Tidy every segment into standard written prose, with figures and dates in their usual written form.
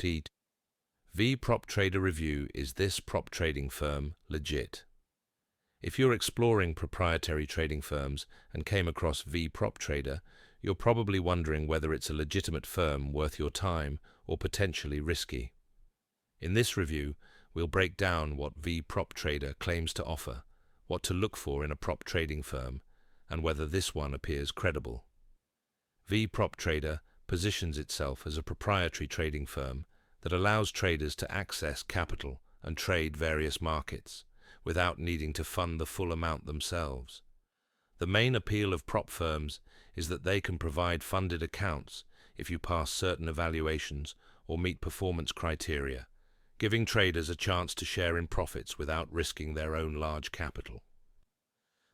V Prop Trader Review. Is this prop trading firm legit? If you're exploring proprietary trading firms and came across V Prop Trader, you're probably wondering whether it's a legitimate firm worth your time or potentially risky. In this review, we'll break down what V Prop Trader claims to offer, what to look for in a prop trading firm, and whether this one appears credible. V Prop Trader positions itself as a proprietary trading firm that allows traders to access capital and trade various markets without needing to fund the full amount themselves. The main appeal of prop firms is that they can provide funded accounts if you pass certain evaluations or meet performance criteria, giving traders a chance to share in profits without risking their own large capital.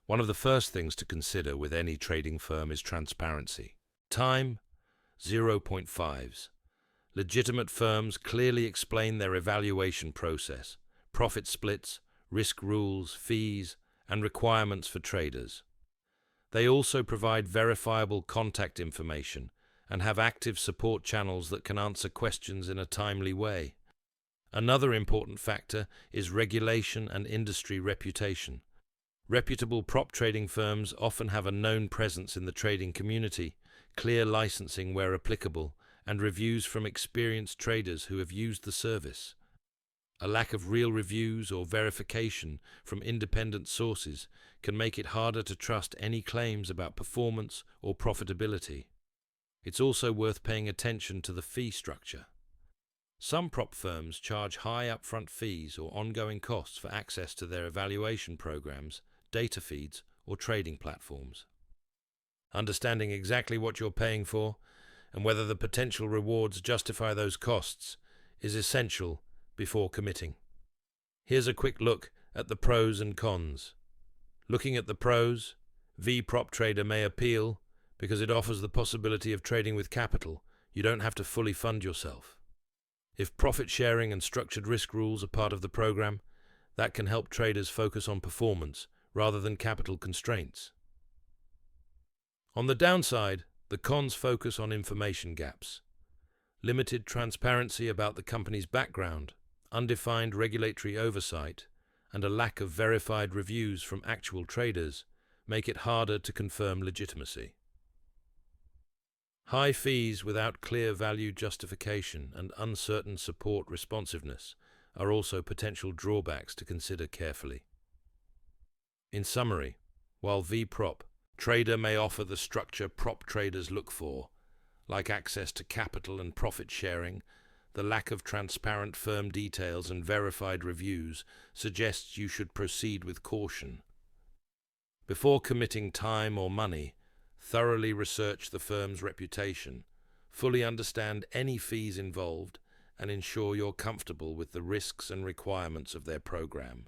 One of the first things to consider with any trading firm is transparency. Time, 0.5s. Legitimate firms clearly explain their evaluation process, profit splits, risk rules, fees, and requirements for traders. They also provide verifiable contact information and have active support channels that can answer questions in a timely way. Another important factor is regulation and industry reputation. Reputable prop trading firms often have a known presence in the trading community, clear licensing where applicable, and reviews from experienced traders who have used the service. A lack of real reviews or verification from independent sources can make it harder to trust any claims about performance or profitability. It's also worth paying attention to the fee structure. Some prop firms charge high upfront fees or ongoing costs for access to their evaluation programs, data feeds, or trading platforms. Understanding exactly what you're paying for and whether the potential rewards justify those costs is essential before committing. Here's a quick look at the pros and cons. Looking at the pros, V Prop Trader may appeal because it offers the possibility of trading with capital. You don't have to fully fund yourself. If profit sharing and structured risk rules are part of the program, that can help traders focus on performance rather than capital constraints. On the downside, the cons focus on information gaps. Limited transparency about the company's background, undefined regulatory oversight, and a lack of verified reviews from actual traders make it harder to confirm legitimacy. High fees without clear value justification and uncertain support responsiveness are also potential drawbacks to consider carefully. In summary, while V Prop Trader may offer the structure prop traders look for, like access to capital and profit sharing, the lack of transparent firm details and verified reviews suggests you should proceed with caution. Before committing time or money, thoroughly research the firm's reputation, fully understand any fees involved, and ensure you're comfortable with the risks and requirements of their program.